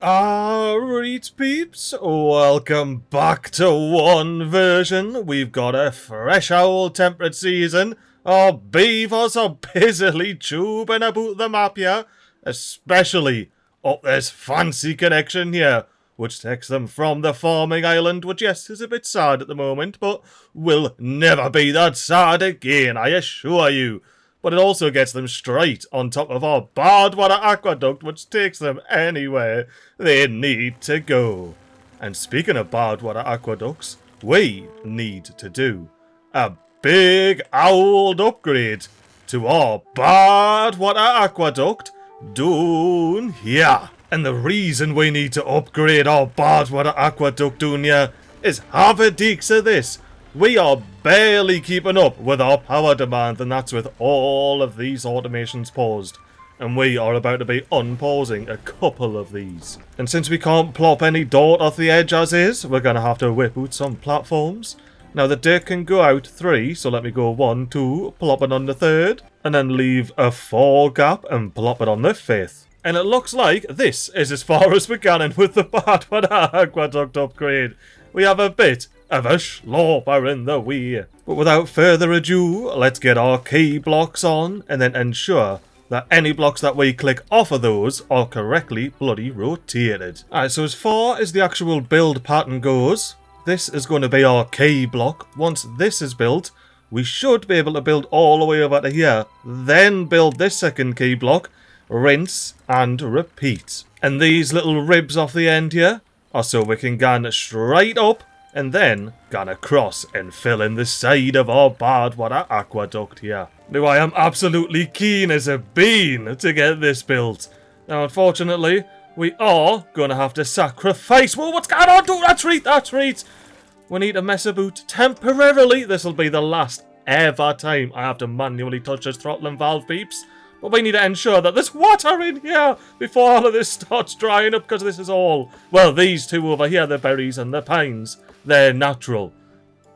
Alright peeps, welcome back to one version. We've got a fresh old temperate season. Our beavers are busily tubing about the map here, especially up this fancy connection here, which takes them from the farming island, which yes is a bit sad at the moment, but will never be that sad again, I assure you. But it also gets them straight on top of our Badwater Aqueduct, which takes them anywhere they need to go. And speaking of Badwater Aqueducts, we need to do a big old upgrade to our Badwater Aqueduct down here. And the reason we need to upgrade our Badwater Aqueduct down here is have a deeks of this. We are barely keeping up with our power demand, and that's with all of these automations paused. And we are about to be unpausing a couple of these. And since we can't plop any dirt off the edge as is, we're going to have to whip out some platforms. Now the dirt can go out 3, so let me go 1, 2, plop it on the 3rd, and then leave a 4 gap and plop it on the 5th. And it looks like this is as far as we're going with the Badwater Aqueduct upgrade. We have a bit of a slaughter in the way. But without further ado, let's get our key blocks on and then ensure that any blocks that we click off of those are correctly bloody rotated. Alright, so as far as the actual build pattern goes, this is going to be our key block. Once this is built, we should be able to build all the way over to here, then build this second key block, rinse and repeat. And these little ribs off the end here are so we can gun straight up and then gun across and fill in the side of our Badwater Aqueduct here. Now I am absolutely keen as a bean to get this built. Now unfortunately, we are going to have to sacrifice... Whoa, what's going on? Do that treat! We need to mess about temporarily. This will be the last ever time I have to manually touch this throttling valve, peeps. But we need to ensure that there's water in here before all of this starts drying up, because this is all... Well, these two over here, the berries and the pines, they're natural.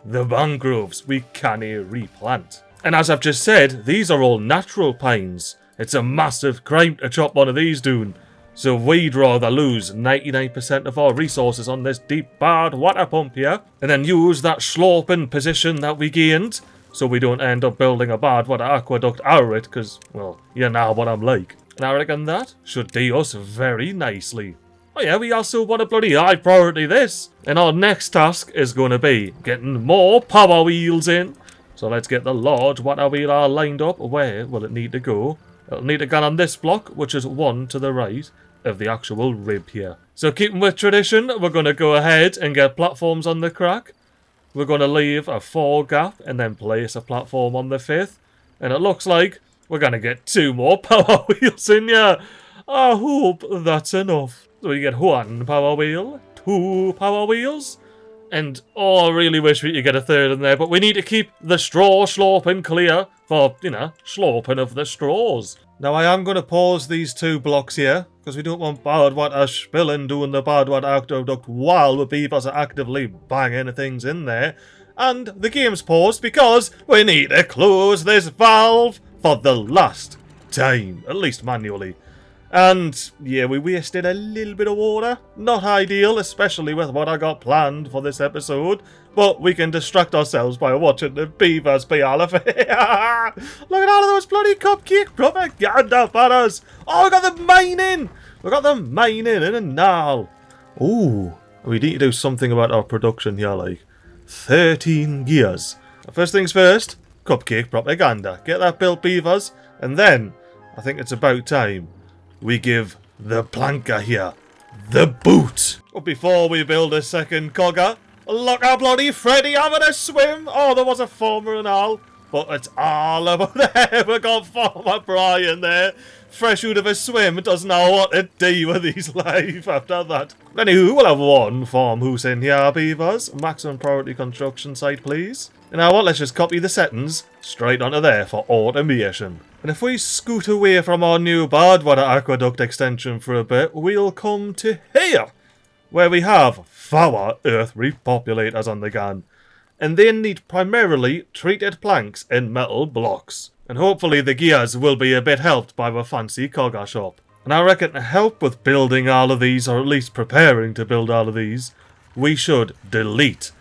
The mangroves, we can't replant. And as I've just said, these are all natural pines. It's a massive crime to chop one of these down. So we'd rather lose 99% of our resources on this deep bad water pump here, and then use that sloping position that we gained, so we don't end up building a Badwater Aqueduct out of it, because, well, you know what I'm like. And I reckon that should do us very nicely. Oh yeah, we also want to bloody high priority this. And our next task is going to be getting more power wheels in. So let's get the large water wheel all lined up. Where will it need to go? It'll need to go on this block, which is 1 to the right of the actual rib here. So keeping with tradition, we're going to go ahead and get platforms on the crack. We're going to leave a 4 gap and then place a platform on the 5th. And it looks like we're going to get 2 more power wheels in here. I hope that's enough. So we get 1 power wheel, 2 power wheels, and oh, I really wish we could get a 3rd in there, but we need to keep the straw sloping clear for, you know, sloping of the straws. Now I am going to pause these 2 blocks here, because we don't want Badwater spilling doing the Badwater Aqueduct while the beavers are actively banging things in there. And the game's paused because we need to close this valve for the last time, at least manually. And yeah, we wasted a little bit of water. Not ideal, especially with what I got planned for this episode. But we can distract ourselves by watching the beavers be all of it. Look at all of those bloody cupcake propaganda banners. Oh, we got them mining. We got them mining in a gnarl. Ooh, we need to do something about our production here, like 13 gears. First things first, cupcake propaganda. Get that built, beavers. And then, I think it's about time we give the planker here the boot. But before we build a second cogger, look at bloody Freddy having a swim. Oh, there was a farmer and all, but it's all about there. We got Farmer Brian there, fresh out of a swim, doesn't know what to do with his life after that. Anywho, we'll have 1 farm house in here, beavers. Maximum priority construction site, please. And now what, let's just copy the settings straight onto there for automation. And if we scoot away from our new Badwater Aqueduct extension for a bit, we'll come to here, where we have 4 earth repopulators on the gun. And they need primarily treated planks and metal blocks. And hopefully the gears will be a bit helped by the fancy cogger shop. And I reckon to help with building all of these, or at least preparing to build all of these, we should delete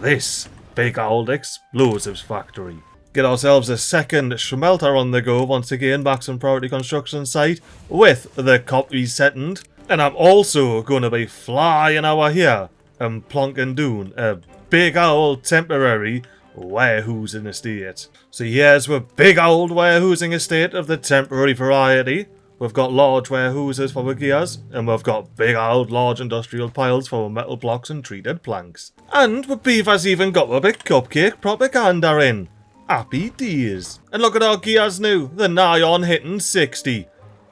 this big old explosives factory. Get ourselves a second smelter on the go once again, maximum priority construction site with the copies settled. And I'm also going to be flying over here and plonking down a big old temporary warehousing estate. So here's a big old warehousing estate of the temporary variety. We've got large warehouses for our gears, and we've got big old large industrial piles for our metal blocks and treated planks. And the beavers even got a big cupcake propaganda in. Happy days. And look at our gears now, they're nigh on hitting 60.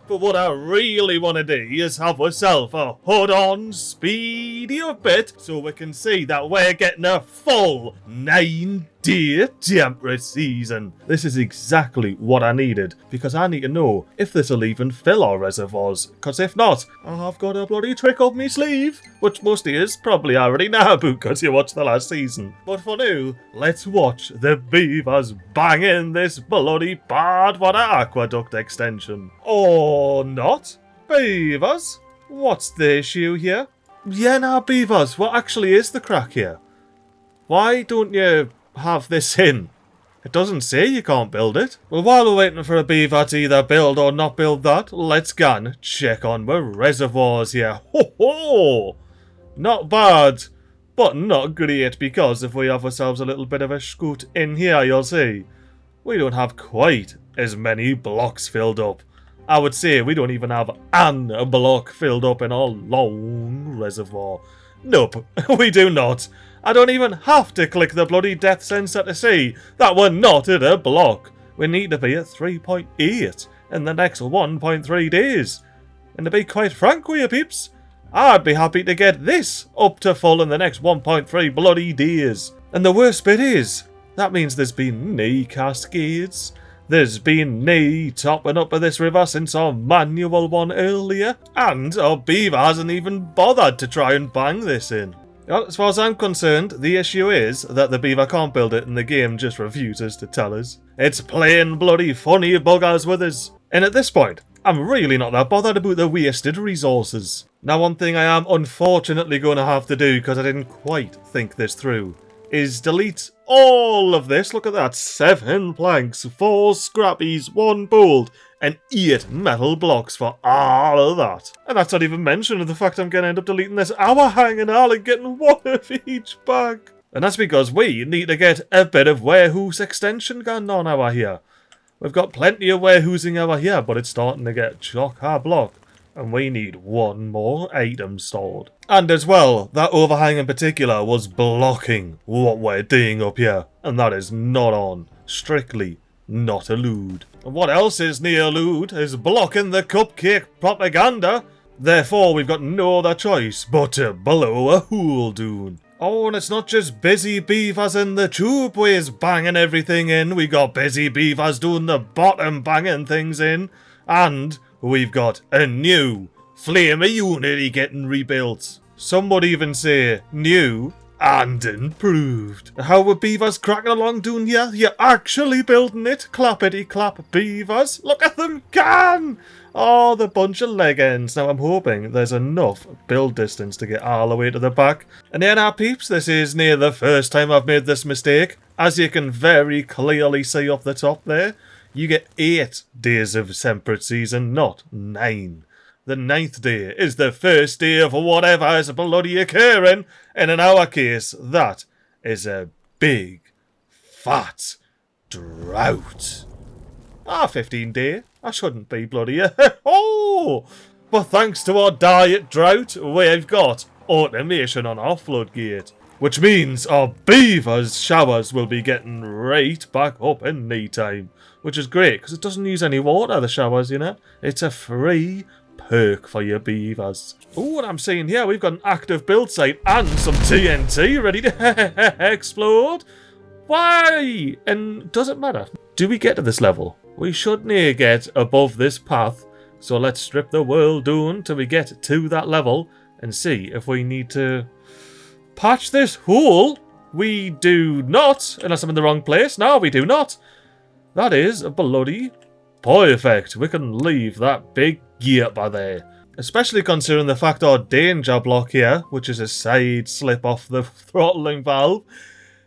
But what I really want to do is have ourselves a hood-on speedy up bit so we can see that we're getting a full 9-day temperate season. This is exactly what I needed, because I need to know if this will even fill our reservoirs, because if not, I've got a bloody trick up my sleeve, which most of you probably already know about because you watched the last season. But for now, let's watch the beavers banging this bloody Badwater Aqueduct extension. Or not. Beavers? What's the issue here? Yeah, now beavers, what actually is the crack here? Why don't you have this in? It doesn't say you can't build it. Well, while we're waiting for a beaver to either build or not build that, let's go and check on the reservoirs here. Ho ho! Not bad, but not great, because if we have ourselves a little bit of a scoot in here, you'll see, we don't have quite as many blocks filled up. I would say we don't even have an block filled up in our long reservoir. Nope, we do not. I don't even have to click the bloody depth sensor to see that we're not at a block. We need to be at 3.8 in the next 1.3 days. And to be quite frank with you peeps, I'd be happy to get this up to full in the next 1.3 bloody days. And the worst bit is, that means there's been no cascades. There's been no topping up of this river since our manual one earlier. And our beaver hasn't even bothered to try and bang this in. Well, as far as I'm concerned, the issue is that the beaver can't build it and the game just refuses to tell us. It's plain bloody funny buggers with us. And at this point, I'm really not that bothered about the wasted resources. Now, one thing I am unfortunately going to have to do, because I didn't quite think this through, is delete all of this. Look at that, 7 planks, 4 scrappies, 1 bolt, and 8 metal blocks for all of that. And that's not even mentioning the fact I'm going to end up deleting this hour hanging all and getting 1 of each back. And that's because we need to get a bit of warehouse extension going on over here. We've got plenty of warehousing over here, but it's starting to get chock-a-block. And we need 1 more item stored. And as well, that overhang in particular was blocking what we're doing up here. And that is not on. Strictly not allowed. And what else is near allowed is blocking the cupcake propaganda. Therefore, we've got no other choice but to blow a hole down. Oh, and it's not just busy beavers in the tubeways banging everything in. We got busy beavers doing the bottom banging things in. And we've got a new flamey unity getting rebuilt. Some would even say new and improved. How were beavers cracking along doing here? You're actually building it. Clappity clap beavers. Look at them can! Oh, the bunch of leg ends. Now I'm hoping there's enough build distance to get all the way to the back. And then our peeps, this is near the first time I've made this mistake. As you can very clearly see up the top there, you get 8 days of temperate season, not 9. The 9th day is the first day of whatever is bloody occurring, and in our case, that is a big, fat drought. 15 day, I shouldn't be bloody oh! But thanks to our diet drought, we've got automation on our floodgate. Which means our beavers' showers will be getting right back up in no time. Which is great, because it doesn't use any water, the showers, you know. It's a free perk for your beavers. Oh, what I'm seeing here, we've got an active build site and some TNT ready to explode. Why? And does it matter? Do we get to this level? We shouldn't get above this path. So let's strip the world down till we get to that level and see if we need to patch this hole. We do not, unless I'm in the wrong place. No, we do not. That is bloody perfect. We can leave that big gear by there. Especially considering the fact our danger block here, which is a side slip off the throttling valve,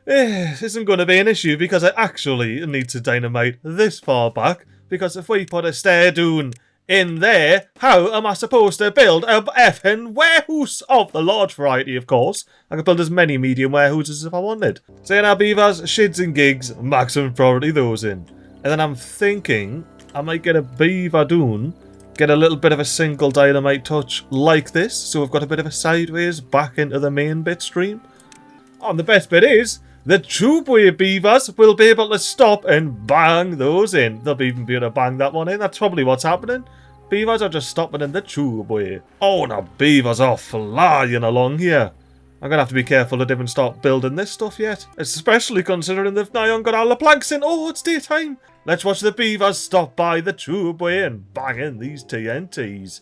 isn't going to be an issue because I actually need to dynamite this far back, because if we put a stair dune in there, how am I supposed to build a effing warehouse of the large variety, of course? I could build as many medium warehouses if I wanted. Saying our beavers, shids and gigs, maximum priority those in. And then I'm thinking I might get a beaver dune, get a little bit of a single dynamite touch like this, so we've got a bit of a sideways back into the main bit stream. And the best bit is, the tubeway beavers will be able to stop and bang those in. They'll even be able to bang that one in. That's probably what's happening. Beavers are just stopping in the tubeway. Oh, now beavers are flying along here. I'm going to have to be careful to even start building this stuff yet. Especially considering they've now got all the planks in. Oh, it's daytime. Let's watch the beavers stop by the tubeway and bang in these TNTs.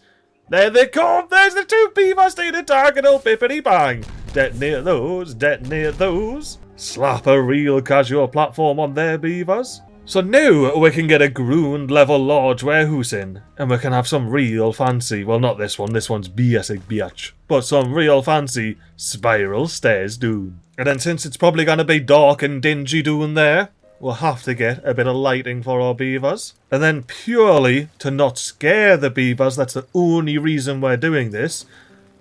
There they come. There's the two beavers doing a target. Oh, bippity bang. Detonate those. Detonate those. Slap a real casual platform on their beavers. So now we can get a ground level large warehouse in, and we can have some real fancy, well not this one's basic bitch, but some real fancy spiral stairs down. And then since it's probably going to be dark and dingy down there, we'll have to get a bit of lighting for our beavers. And then purely to not scare the beavers, that's the only reason we're doing this,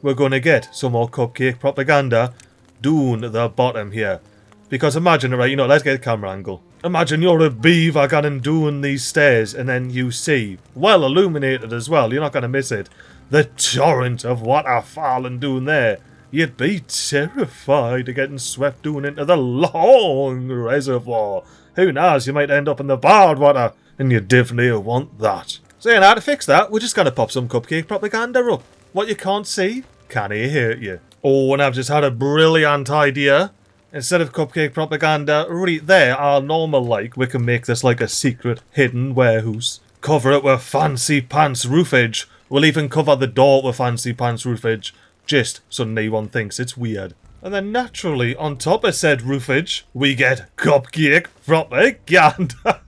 we're going to get some more cupcake propaganda down the bottom here. Because imagine, right, let's get a camera angle. Imagine you're a beaver going down these stairs and then you see, well illuminated as well, you're not going to miss it, the torrent of water falling down there. You'd be terrified of getting swept down into the long reservoir. Who knows, you might end up in the Badwater, and you definitely want that. So how to fix that, we're just going to pop some cupcake propaganda up. What you can't see, can he hurt you? Oh, and I've just had a brilliant idea. Instead of cupcake propaganda, right there, our normal we can make this like a secret hidden warehouse. Cover it with fancy pants roofage. We'll even cover the door with fancy pants roofage, just so no one thinks it's weird. And then naturally, on top of said roofage, we get cupcake propaganda.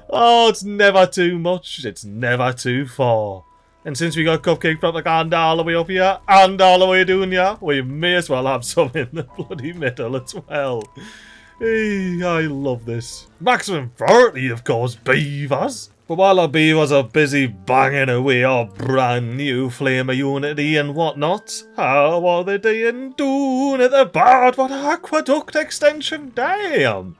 Oh, it's never too much, it's never too far. And since we got cupcake propaganda all the way up here, and all the way down here, we may as well have some in the bloody middle as well. Hey, I love this. Maximum priority, of course, beavers. But while our beavers are busy banging away our brand new flame of unity and whatnot, how are they doing at the Badwater Aqueduct extension? Damn!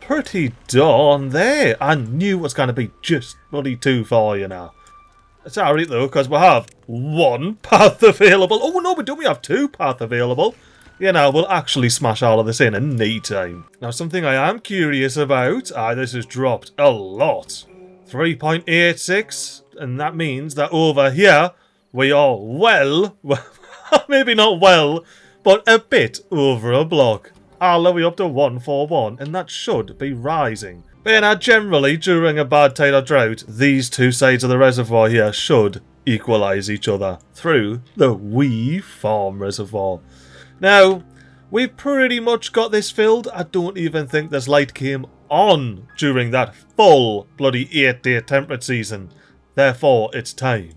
Pretty darn there. I knew it was going to be just bloody too far, It's alright though, because we have one path available. Oh no, we have two paths available. We'll actually smash all of this in no time. Now, something I am curious about, this has dropped a lot. 3.86, and that means that over here, we are well, maybe not well, but a bit over a block. All the way up to 141, and that should be rising. But generally, during a bad tide or drought, these two sides of the reservoir here should equalise each other through the wee farm reservoir. Now, we've pretty much got this filled. I don't even think this light came on during that full bloody 8-day temperate season. Therefore, it's time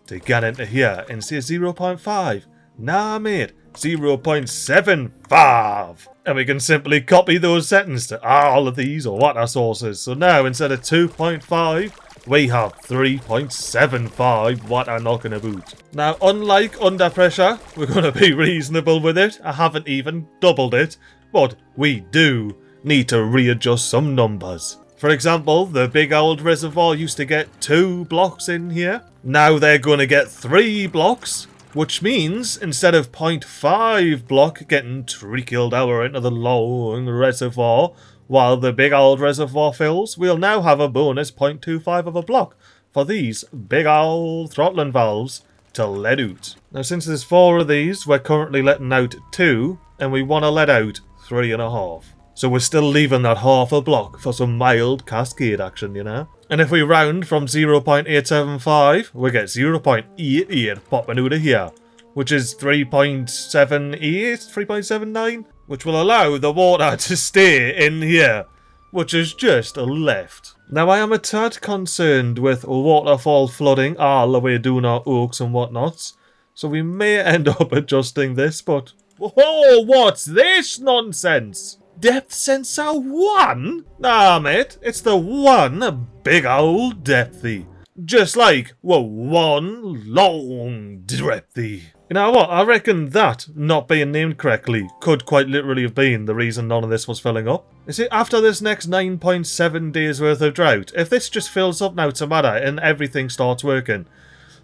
to get into here and see a 0.5. Nah, mate, 0.75. And we can simply copy those settings to all of these water sources. So now, instead of 2.5, we have 3.75 water knocking about. Now, unlike under pressure, we're going to be reasonable with it. I haven't even doubled it, but we do need to readjust some numbers. For example, the big old reservoir used to get 2 blocks in here. Now they're going to get 3 blocks. Which means, instead of 0.5 block getting trickled out into the long reservoir while the big old reservoir fills, we'll now have a bonus 0.25 of a block for these big old throttling valves to let out. Now, since there's 4 of these, we're currently letting out 2, and we want to let out 3.5. So we're still leaving that half a block for some mild cascade action, And if we round from 0.875, we get 0.88 popping out of here, which is 3.78, 3.79, which will allow the water to stay in here. which is just left. Now, I am a tad concerned with waterfall flooding all the way down our oaks and whatnots, so we may end up adjusting this, but... Whoa, what's this nonsense? Depth sensor 1? Nah, mate, it's the one big old depthy. Just like, well, one long depthy. You know what, I reckon that, not being named correctly, could quite literally have been the reason none of this was filling up. You see, after this next 9.7 days worth of drought, if this just fills up now tomorrow and everything starts working,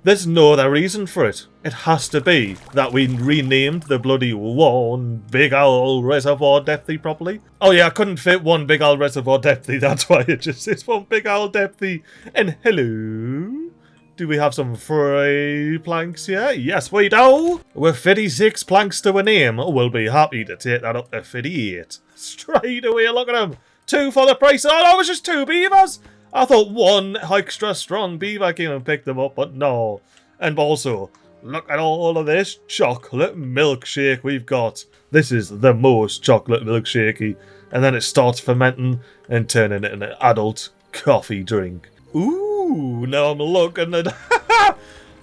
there's no other reason for it. It has to be that we renamed the bloody one big old reservoir depthy properly. Oh yeah, I couldn't fit one big old reservoir depthy, that's why it just is one big old depthy. And hello? Do we have some free planks here? Yes, we do! With 56 planks to a name, we'll be happy to take that up to 58. Straight away, look at them! 2 for the price. Oh no, it was just 2 beavers! I thought one extra strong beaver came and picked them up, but no. And also, look at all of this chocolate milkshake we've got. This is the most chocolate milkshakey. And then it starts fermenting and turning it into an adult coffee drink. Ooh, now I'm looking at...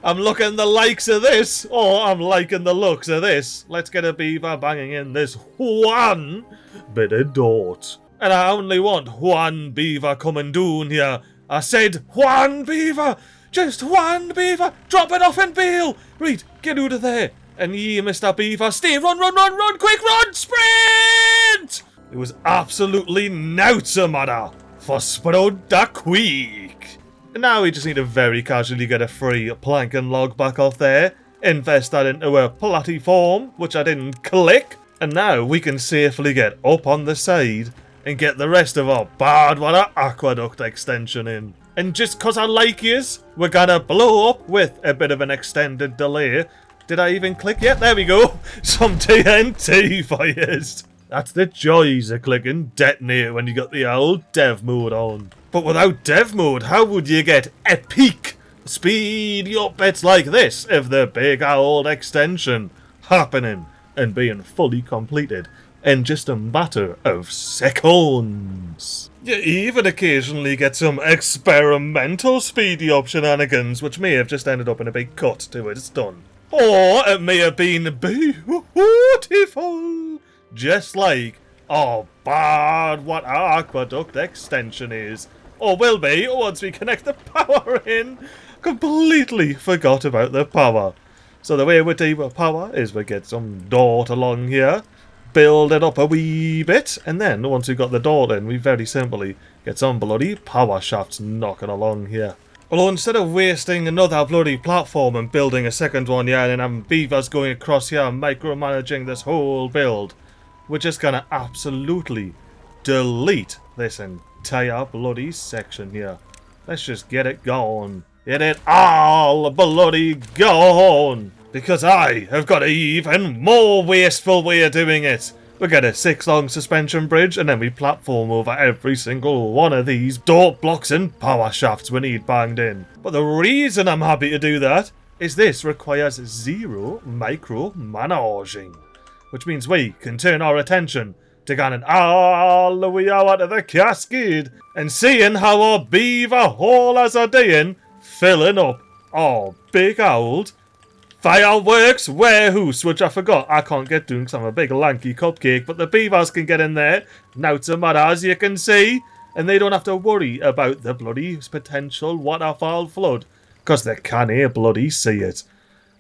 I'm looking the likes of this. Oh, I'm liking the looks of this. Let's get a beaver banging in this one bit of dirt. And I only want one beaver coming down here. I said one beaver! Just one beaver! Drop it off and bail! Right, get out of there. And ye, Mr. Beaver, stay, run, quick, run, sprint! It was absolutely nowt a matter for Sprout the Quick. And now we just need to very casually get a free plank and log back off there, invest that into a platform, which I didn't click, and now we can safely get up on the side and get the rest of our Badwater Aqueduct extension in. And just cause I like yous, we're gonna blow up with a bit of an extended delay. Did I even click yet? There we go. Some TNT for yous. That's the joys of clicking detonate when you got the old dev mode on. But without dev mode, how would you get epic speedy up bits like this if the big old extension happening and being fully completed in just a matter of seconds? You even occasionally get some experimental speedy up shenanigans, which may have just ended up in a big cut to its done. Or it may have been beautiful, just like our Badwater Aqueduct extension is. Or will be, once we connect the power in. Completely forgot about the power. So the way we do power is we get some dirt along here, build it up a wee bit, and then once we've got the dirt in, we very simply get some bloody power shafts knocking along here. Although instead of wasting another bloody platform and building a second one here and having beavers going across here micromanaging this whole build, we're just gonna absolutely delete this entire bloody section here. Let's just get it gone. Get it all bloody gone. Because I have got an even more wasteful way of doing it. We get a 6-long suspension bridge and then we platform over every single one of these dirt blocks and power shafts we need banged in. But the reason I'm happy to do that is this requires zero micromanaging. Which means we can turn our attention to going all the way out to the cascade and seeing how our beaver haulers are doing, filling up our big old fireworks warehouse, which I forgot I can't get doing because I'm a big lanky cupcake, but the beavers can get in there, now to matter as you can see, and they don't have to worry about the bloody potential waterfall flood, because they can't bloody see it.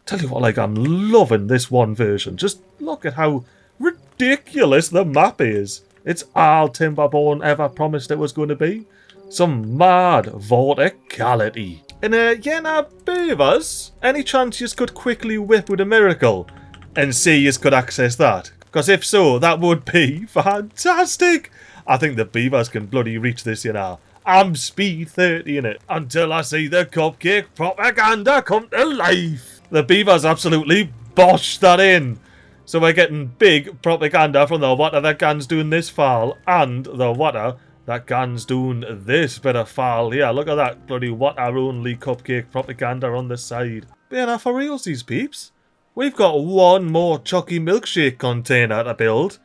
Tell you what, like, I'm loving this one version. Just look at how ridiculous the map is. It's all Timberborn ever promised it was going to be. Some mad verticality. And yeah, now, beavers, any chance you could quickly whip with a miracle and see you could access that? Because if so, that would be fantastic. I think the beavers can bloody reach this, you know. I'm speed 30 in it until I see the cupcake propaganda come to life. The beavers absolutely botched that in. So we're getting big propaganda from the water that Gan's doing this fall and the water that Gan's doing this bit of fall here. Look at that bloody water-only cupcake propaganda on the side. But yeah, now for reals, these peeps, we've got one more chucky milkshake container to build,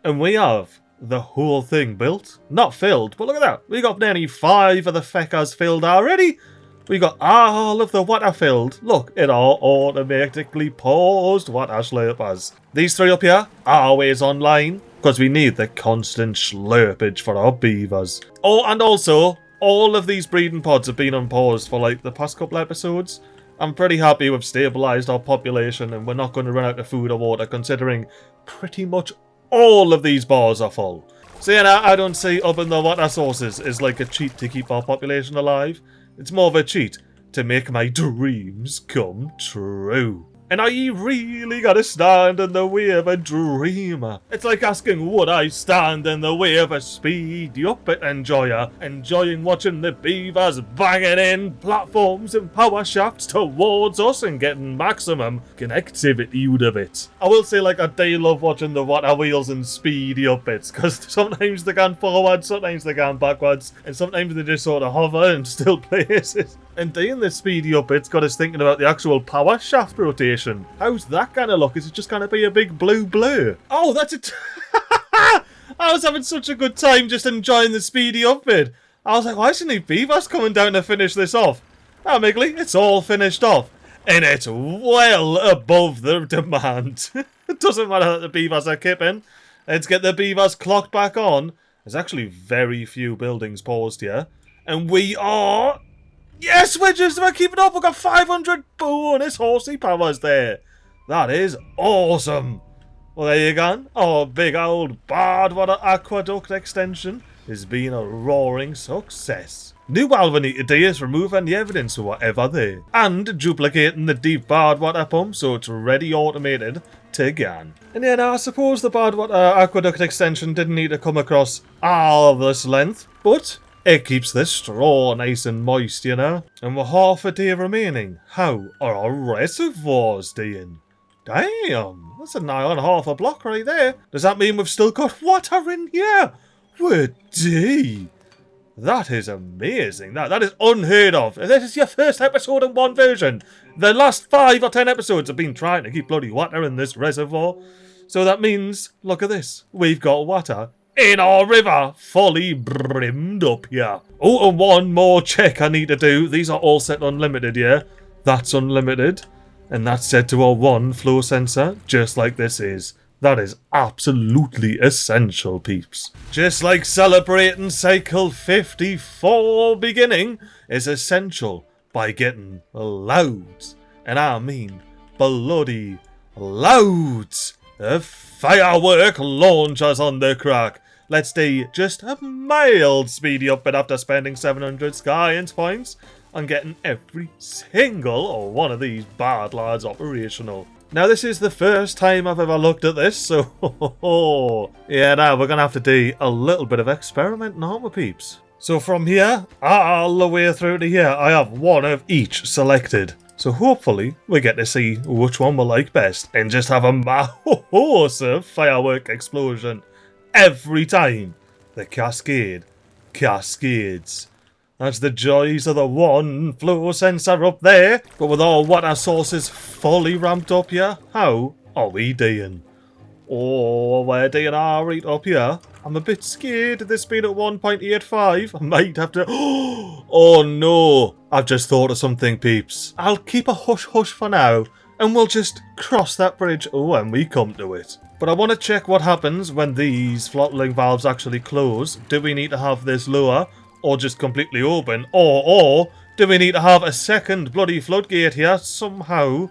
and we have the whole thing built. Not filled, but look at that. We got nearly 5 of the feckers filled already. We got all of the water filled. Look, it all automatically paused water slurpers. These 3 up here, always online, because we need the constant slurpage for our beavers. Oh, and also, all of these breeding pods have been unpaused for like the past couple episodes. I'm pretty happy we've stabilised our population and we're not going to run out of food or water, considering pretty much all of these bars are full. So yeah, I don't see upping the water sources is like a cheat to keep our population alive. It's more of a cheat to make my dreams come true. And are you really gonna stand in the way of a dreamer? It's like asking, would I stand in the way of a speedy up-it enjoyer, enjoying watching the beavers banging in platforms and power shafts towards us and getting maximum connectivity out of it. I will say, like, I do love watching the water wheels and speedy up-its, because sometimes they can forward, sometimes they can backwards, and sometimes they just sort of hover and still places. And doing the speedy up-it's got us thinking about the actual power shaft rotation. How's that gonna look? Is it just gonna be a big blue blur? Oh, that's it. I was having such a good time just enjoying the speedy up-it. I was like, why isn't any beavers coming down to finish this off? Ah, MiGly, it's all finished off. And it's well above the demand. It doesn't matter that the beavers are kipping. Let's get the beavers clocked back on. There's actually very few buildings paused here. And we are... Yes, we're keeping up. We've got 500 bonus horsey powers there. That is awesome. Well, there you go. Our big old Badwater Aqueduct extension has been a roaring success. New what we need to do is remove any evidence of whatever there, and duplicating the deep Badwater pump so it's ready automated to gun. And yeah, now I suppose the Badwater Aqueduct extension didn't need to come across all this length, but it keeps the straw nice and moist, you know. And with half a day remaining, how are our reservoirs doing? Damn, that's a nigh on half a block right there. Does that mean we've still got water in here? We're deep. That is amazing. That is unheard of. This is your first episode in one version. The last 5 or 10 episodes have been trying to keep bloody water in this reservoir. So that means, look at this. We've got water in our river, fully brimmed up here. Oh, and one more check I need to do. These are all set unlimited, yeah? That's unlimited. And that's set to our 1 flow sensor, just like this is. That is absolutely essential, peeps. Just like celebrating cycle 54 beginning is essential by getting loads, and I mean bloody loads, of firework launchers on the crack. Let's do just a mild speedy up, but after spending 700 Science points on getting every single one of these bad lads operational. Now, this is the first time I've ever looked at this, so yeah, now we're going to have to do a little bit of experimenting, aren't we, peeps? So from here, all the way through to here, I have 1 of each selected. So hopefully, we get to see which one we like best, and just have a massive firework explosion every time the cascade cascades. That's the joys of the 1 flow sensor up there. But with our water sources fully ramped up here, how are we doing? Oh, we're doing alright up here. I'm a bit scared of this being at 1.85. I might have to... Oh no, I've just thought of something, peeps. I'll keep a hush-hush for now, and we'll just cross that bridge when we come to it. But I want to check what happens when these throttling valves actually close. Do we need to have this lower, or just completely open, or do we need to have a second bloody floodgate here somehow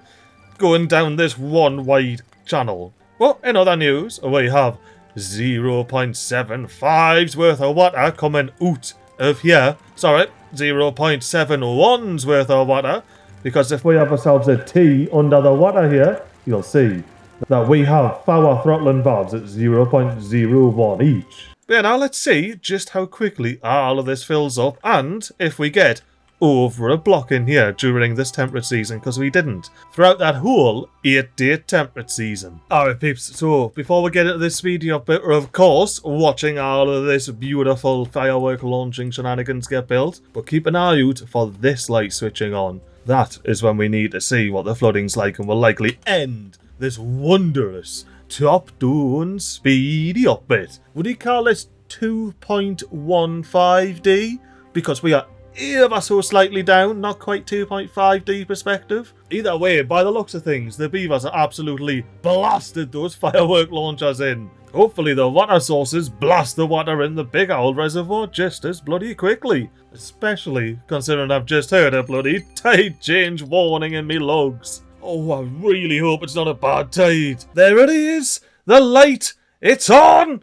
going down this 1 wide channel? Well, in other news, we have 0.75's worth of water coming out of here. Sorry, 0.71's worth of water, because if we have ourselves a T under the water here, you'll see that we have 4 throttling valves at 0.01 each. Yeah, now let's see just how quickly all of this fills up, and if we get over a block in here during this temperate season, because we didn't throughout that whole 8-day temperate season. Alright, peeps, so before we get into this speedy up bit, we're of course watching all of this beautiful firework launching shenanigans get built, but keep an eye out for this light switching on. That is when we need to see what the flooding's like, and will likely end this wondrous top down, speedy up bit. Would you call this 2.15D? Because we are ever so slightly down, not quite 2.5D perspective. Either way, by the looks of things, the beavers are absolutely blasted those firework launchers in. Hopefully the water sources blast the water in the big old reservoir just as bloody quickly. Especially considering I've just heard a bloody tide change warning in me logs. Oh, I really hope it's not a bad tide. There it is! The light! It's on!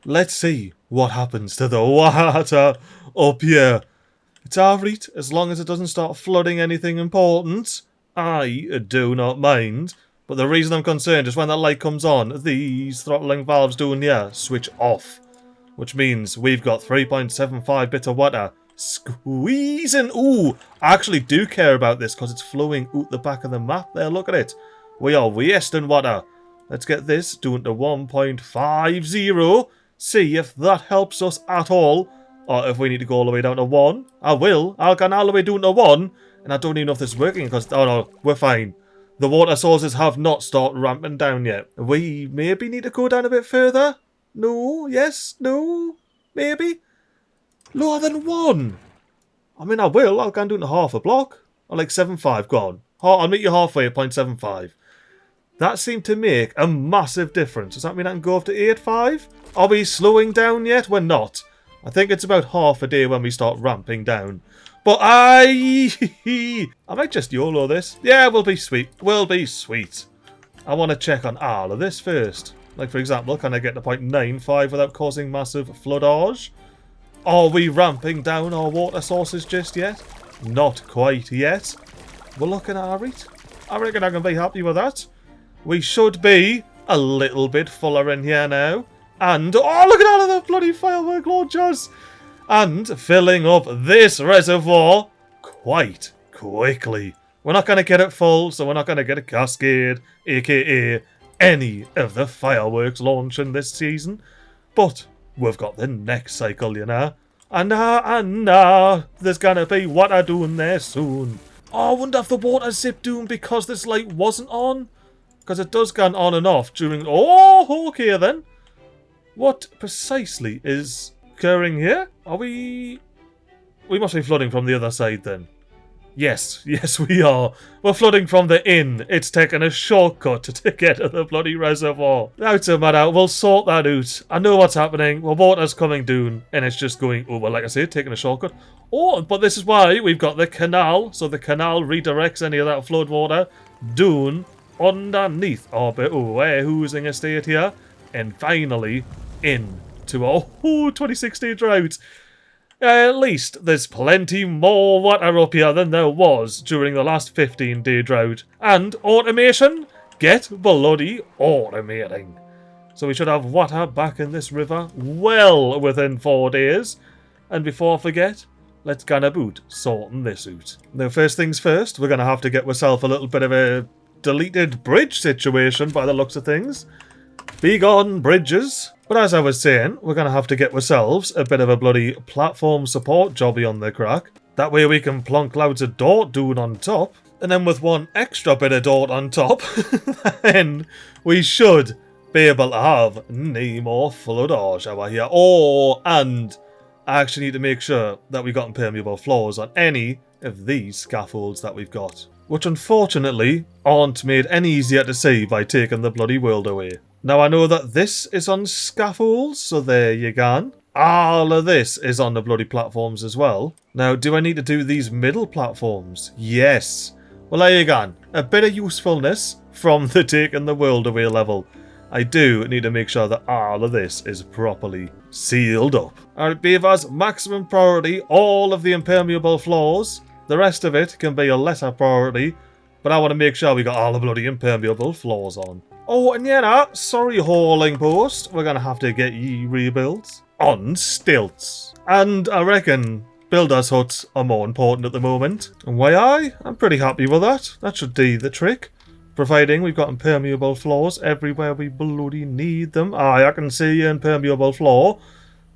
Let's see what happens to the water up here. It's alright, as long as it doesn't start flooding anything important. I do not mind. But the reason I'm concerned is when that light comes on, these throttling valves down here switch off. Which means we've got 3.75 bits of water squeezing. Ooh, I actually do care about this because it's flowing out the back of the map there. Look at it. We are wasting water. Let's get this down to 1.50. See if that helps us at all. Or if we need to go all the way down to 1. I will. I'll go all the way down to 1. And I don't even know if this is working because, oh no, we're fine. The water sources have not started ramping down yet. We maybe need to go down a bit further? No? Yes? No? Maybe? Lower than 1? I mean, I will. I'll go down to half a block. Or like 7.5, go on. I'll meet you halfway at 0.75. That seemed to make a massive difference. Does that mean I can go up to 8.5? Are we slowing down yet? We're not. I think it's about half a day when we start ramping down. But I might just YOLO this. Yeah, we'll be sweet. We'll be sweet. I want to check on all of this first. Like, for example, can I get to 0.95 without causing massive floodage? Are we ramping down our water sources just yet? Not quite yet. We're looking alright. I reckon I can be happy with that. We should be a little bit fuller in here now. And, oh, look at all of the bloody firework launchers! And filling up this reservoir quite quickly. We're not going to get it full, so we're not going to get a cascade, aka any of the fireworks launching this season. But we've got the next cycle, you know. And there's going to be water doing there soon. Oh, I wonder if the water's zipped down because this light wasn't on. Because it does go on and off during... Oh, okay then. What precisely is occurring here? Are we... We must be flooding from the other side then. Yes, we are. We're flooding from the inn. It's taken a shortcut to get to the bloody reservoir. That's a matter. We'll sort that out. I know what's happening. Well, water's coming down, and it's just going over, like I said, taking a shortcut. Oh, but this is why we've got the canal. So the canal redirects any of that flood water down underneath our bit of warehousing estate here. And finally, into our 26-day drought. At least there's plenty more water up here than there was during the last 15-day drought. And automation? Get bloody automating. So we should have water back in this river well within 4 days. And before I forget, let's get about sorting this out. Now, first things first, we're going to have to get ourselves a little bit of a deleted bridge situation by the looks of things. Be gone, bridges. But as I was saying, we're going to have to get ourselves a bit of a bloody platform support jobby on the crack. That way we can plonk loads of dirt down on top. And then with one extra bit of dirt on top, then we should be able to have no more floodage over here. Oh, and I actually need to make sure that we got impermeable floors on any of these scaffolds that we've got. Which unfortunately aren't made any easier to see by taking the bloody world away. Now I know that this is on scaffolds, so there you go. All of this is on the bloody platforms as well. Now, do I need to do these middle platforms? Yes. Well, there you go. A bit of usefulness from the taking the world away level. I do need to make sure that all of this is properly sealed up. Alright, beavers, maximum priority, all of the impermeable floors. The rest of it can be a lesser priority, but I want to make sure we got all the bloody impermeable floors on. Oh, and yeah, sorry hauling post, we're going to have to get ye rebuilds on stilts. And I reckon builders' huts are more important at the moment. And why I'm pretty happy with that. That should do the trick. Providing we've got impermeable floors everywhere we bloody need them. Aye, I can see impermeable floor.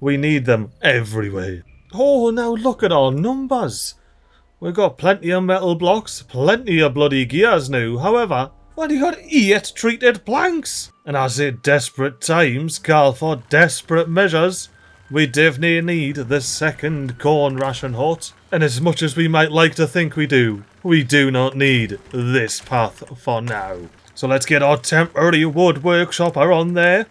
We need them everywhere. Oh, now look at our numbers. We've got plenty of metal blocks, plenty of bloody gears now. However, Well, you got 8 treated planks. And as it desperate times call for desperate measures, we definitely need the second corn ration hut. And as much as we might like to think we do not need this path for now. So let's get our temporary wood workshop on there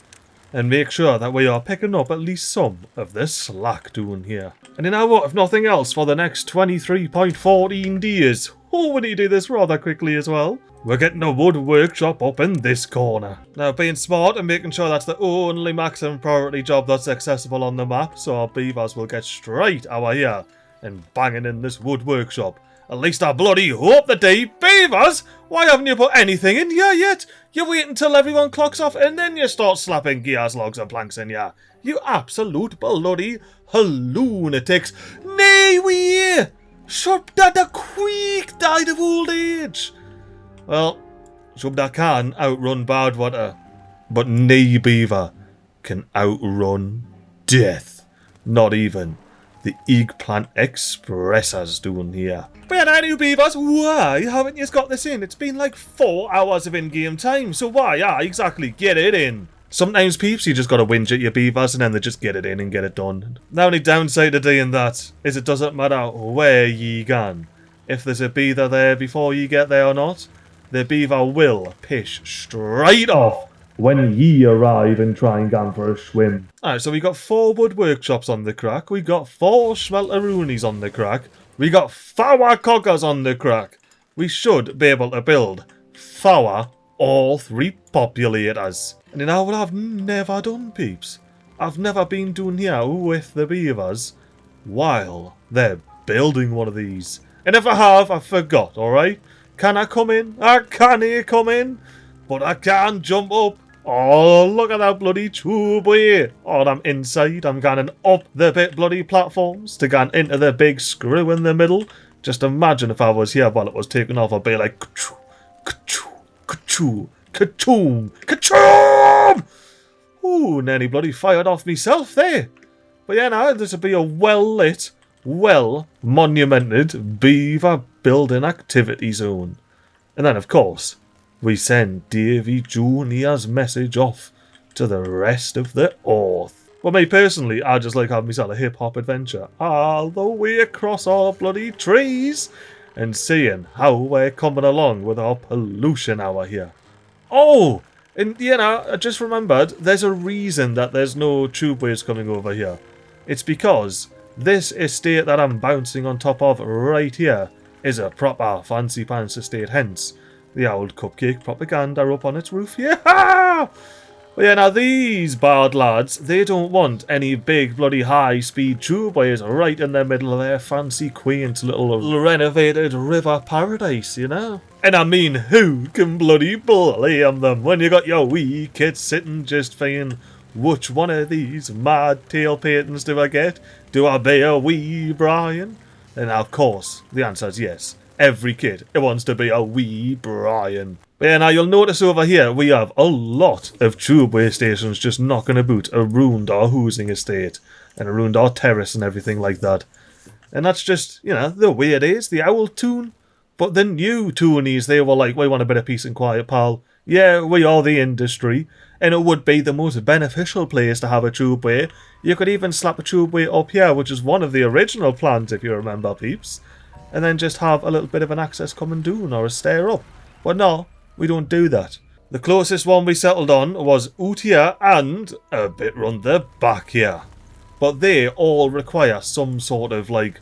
and make sure that we are picking up at least some of this slack down here. And you know what, if nothing else, for the next 23.14 days, we need to do this rather quickly as well. We're getting a wood workshop up in this corner. Now, being smart and making sure that's the only maximum priority job that's accessible on the map, so our beavers will get straight over here and banging in this wood workshop. At least I bloody hope the day. Beavers, why haven't you put anything in here yet? You wait until everyone clocks off and then you start slapping gears, logs and planks in here. You absolute bloody lunatics. Nay, we Shubda the quick died of old age. Well, Shubda can outrun Badwater, but nae beaver can outrun death. Not even the Eggplant Expressers doing here. But yeah, new beavers, why haven't you got this in? It's been like 4 hours of in-game time, so why? Exactly, get it in. Sometimes, peeps, you just gotta whinge at your beavers and then they just get it in and get it done. The only downside to doing that is it doesn't matter where ye gone. If there's a beaver there before you get there or not, the beaver will pish straight off when ye arrive and try and go for a swim. Alright, so we got 4 wood workshops on the crack, we got 4 smelteroonies on the crack, we got 4 coggers on the crack. We should be able to build 4 all 3 populators. And you know what I've never done, peeps? I've never been doing here with the beavers while they're building one of these. And if I have, I forgot, alright? Can I come in? I can't come in, but I can jump up. Oh, look at that bloody tube here. Oh, I'm inside. I'm going up the bit bloody platforms to go into the big screw in the middle. Just imagine if I was here while it was taking off, I'd be like, ka-choo, ka-choo, ka-choo, ka-choom, ka-choom! Ooh, nearly bloody fired off myself there. But yeah, now this would be a well-lit, well-monumented beaver building activity zone. And then, of course, we send Davey Jr.'s message off to the rest of the Earth. Well, me personally, I just like having myself a hip-hop adventure all the way across our bloody trees and seeing how we're coming along with our pollution hour here. Oh, and you know, I just remembered, there's a reason that there's no tubeways coming over here. It's because this estate that I'm bouncing on top of right here is a proper fancy pants estate, hence the old cupcake propaganda up on its roof. Yeah! But yeah, now these bad lads, they don't want any big bloody high-speed tubeways right in the middle of their fancy quaint little renovated river paradise, you know? And I mean, who can bloody blame them when you got your wee kids sitting just saying, which one of these mad tail paintings do I get? Do I be a wee Brian? And of course, the answer is yes. Every kid who wants to be a wee Brian. But yeah, now you'll notice over here we have a lot of tubeway stations just knocking about around our housing estate and around our terrace and everything like that. And that's just, you know, the way it is, the old tune. But the new toonies, they were like, we want a bit of peace and quiet, pal. Yeah, we are the industry, and it would be the most beneficial place to have a tubeway. You could even slap a tubeway up here, which is one of the original plans, if you remember, peeps. And then just have a little bit of an access coming down or a stair up. But no, we don't do that. The closest one we settled on was out here and a bit round the back here. But they all require some sort of like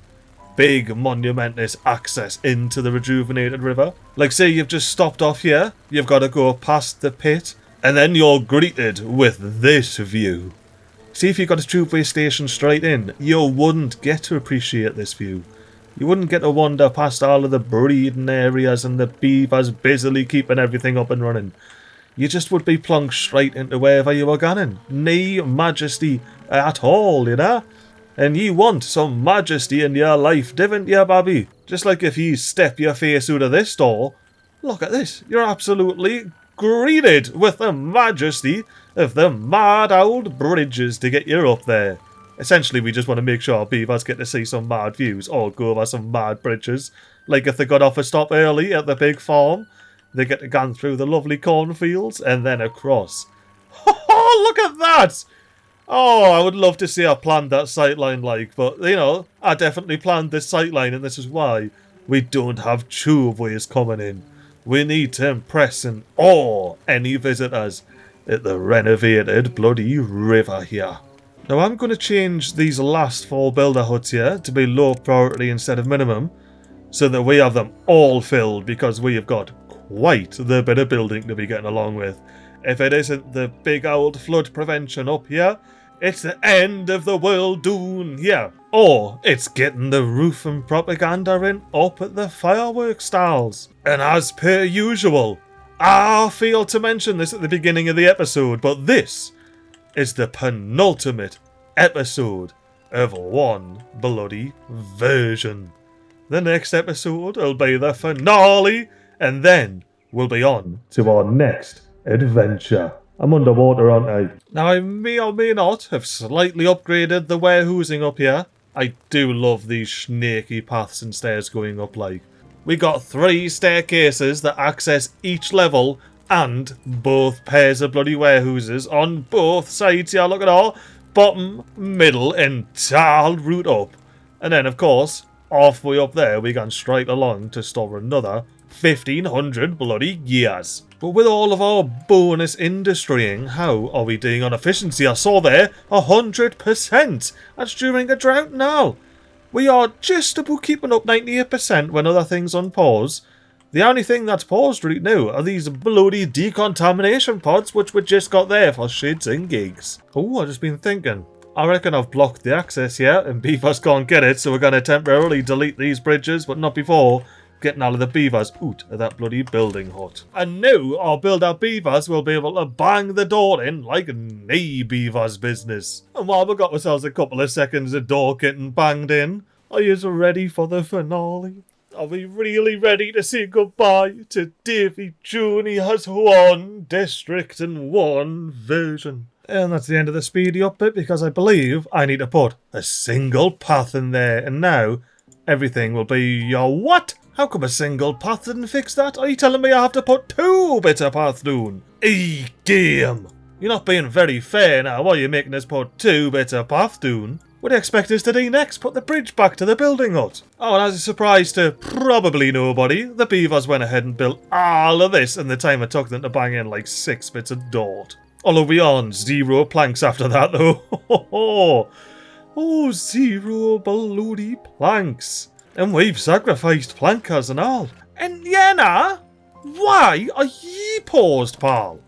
big monumentous access into the rejuvenated river. Like say you've just stopped off here, you've got to go past the pit, and then you're greeted with this view. See, if you got a tubeway station straight in, you wouldn't get to appreciate this view. You wouldn't get to wander past all of the breeding areas and the beavers busily keeping everything up and running. You just would be plunked straight into wherever you were going. Nae majesty at all, you know? And ye want some majesty in your life, didn't you, Babby? Just like if ye step your face out of this door, look at this, you're absolutely greeted with the majesty of the mad old bridges to get you up there. Essentially, we just want to make sure our beavers get to see some mad views or go over some mad bridges. Like if they got off a stop early at the big farm, They get to go through the lovely cornfields and then across. Oh, look at that! Oh, I would love to see I planned that sightline like, but, you know, I definitely planned this sightline, and this is why we don't have tubeways coming in. We need to impress and awe any visitors at the renovated bloody river here. Now, I'm going to change these last 4 builder huts here to be low priority instead of minimum, so that we have them all filled, because we have got quite the bit of building to be getting along with. If it isn't the big old flood prevention up here, it's the end of the world doon here. Or it's getting the roof and propaganda in up at the fireworks stalls. And as per usual, I failed to mention this at the beginning of the episode, but this is the penultimate episode of one bloody version. The next episode will be the finale, and then we'll be on to our next adventure. I'm underwater, aren't I? Now, I may or may not have slightly upgraded the warehousing up here. I do love these snaky paths and stairs going up like. We got 3 staircases that access each level and both pairs of bloody warehouses on both sides here. Look at all. Bottom, middle and tall route up. And then, of course, halfway up there we can straight along to store another 1,500 bloody years. But with all of our bonus industrying, how are we doing on efficiency? I saw there 100%. That's during a drought now. We are just about keeping up 98% when other things on pause. The only thing that's paused right now are these bloody decontamination pods, which we just got there for shits and gigs. Oh, I've just been thinking. I reckon I've blocked the access here and beavers can't get it, so we're going to temporarily delete these bridges, but not before getting all of the beavers out of that bloody building hut. And now our builder beavers will be able to bang the door in like nae beavers business. And while we've got ourselves a couple of seconds of door getting banged in, are you ready for the finale? Are we really ready to say goodbye to Davey Jr. has one district and one version? And that's the end of the speedy up bit, because I believe I need to put a single path in there, and now everything will be your what? How come a single path didn't fix that? Are you telling me I have to put 2 bits of path down? Game! You're not being very fair now, are you, making us put 2 bits of path down? What do you expect us to do next? Put the bridge back to the building hut? Oh, and as a surprise to probably nobody, the beavers went ahead and built all of this in the time it took them to bang in like 6 bits of dirt. Although we on 0 planks after that though. Oh, 0 bloody planks. And we've sacrificed plankers and all. And Yenna, why are ye paused, pal?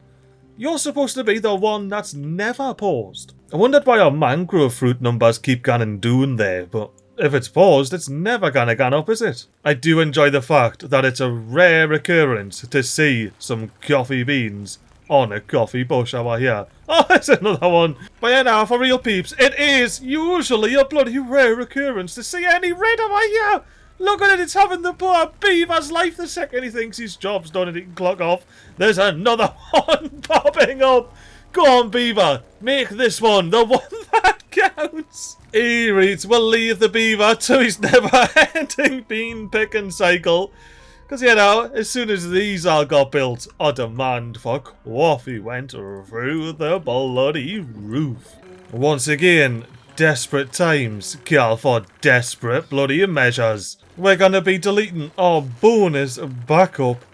You're supposed to be the one that's never paused. I wondered why our mangrove fruit numbers keep going down there, but if it's paused, it's never gonna go up, is it? I do enjoy the fact that it's a rare occurrence to see some coffee beans on a coffee bush over here. Oh, there's another one. But yeah, now, for real peeps, it is usually a bloody rare occurrence to see any red over here. Look at it, it's having the poor beaver's life the second he thinks his job's done and he can clock off. There's another one popping up. Go on, beaver, make this one the one that counts. He reads, we'll leave the beaver to his never-ending bean picking cycle. Because, you know, as soon as these all got built, our demand for coffee went through the bloody roof. Once again, desperate times call for desperate bloody measures. We're going to be deleting our bonus backup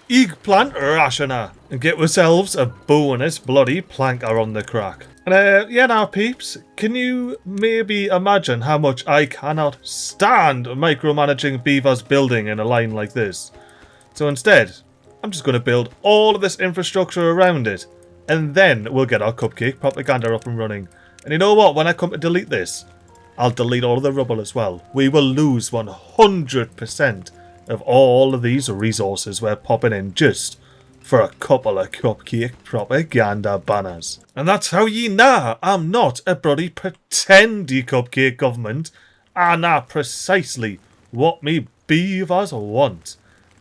eggplant rationer and get ourselves a bonus bloody planker on the crack. And yeah, now peeps, can you maybe imagine how much I cannot stand micromanaging beavers building in a line like this? So instead, I'm just going to build all of this infrastructure around it, and then we'll get our cupcake propaganda up and running. And you know what, when I come to delete this, I'll delete all of the rubble as well. We will lose 100% of all of these resources we're popping in just for a couple of cupcake propaganda banners. And that's how ye know I'm not a bloody pretendy cupcake government. I know precisely what me beavers want,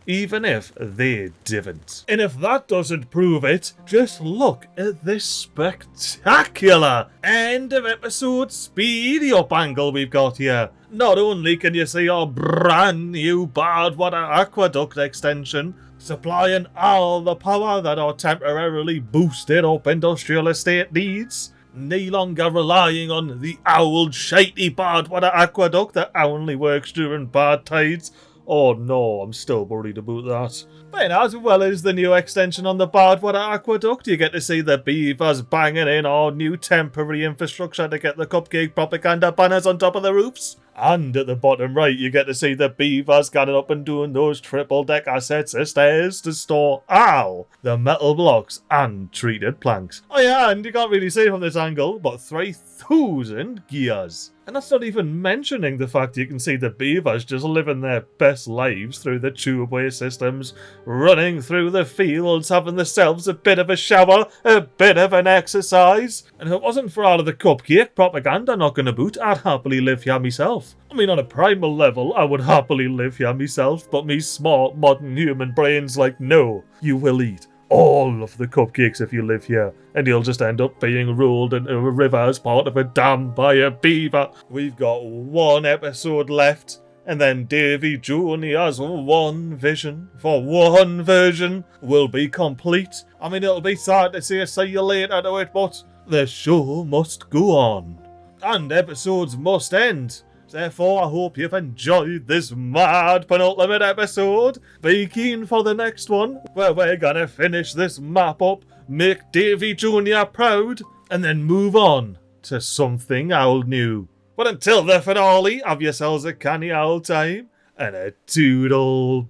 even if they didn't. And if that doesn't prove it, just look at this spectacular end of episode speedy up angle we've got here. Not only can you see our brand new Badwater Aqueduct extension supplying all the power that our temporarily boosted up industrial estate needs. No longer relying on the old shitey Badwater Aqueduct that only works during bad tides. Oh no, I'm still worried about that. But as well as the new extension on the Badwater Aqueduct, you get to see the beavers banging in our new temporary infrastructure to get the cupcake propaganda banners on top of the roofs. And at the bottom right, you get to see the beavers getting up and doing those triple-decker sets of stairs to store all the metal blocks and treated planks. Oh yeah, and you can't really see from this angle, but 3,000 gears. And that's not even mentioning the fact you can see the beavers just living their best lives through the tubeway systems, running through the fields, having themselves a bit of a shower, a bit of an exercise. And if it wasn't for all of the cupcake propaganda knocking about, I'd happily live here myself. I mean, on a primal level, I would happily live here myself, but me smart, modern human brain's like, no, you will eat all of the cupcakes if you live here, and you'll just end up being ruled into a river as part of a dam by a beaver. We've got one episode left, and then Davey Jr.'s one vision for one version will be complete. I mean, it'll be sad to say see you later to it, but the show must go on. And episodes must end. Therefore, I hope you've enjoyed this mad penultimate episode. Be keen for the next one, where we're gonna finish this map up, make Davey Jr. proud, and then move on to something old new. But until the finale, have yourselves a canny old time, and a toodle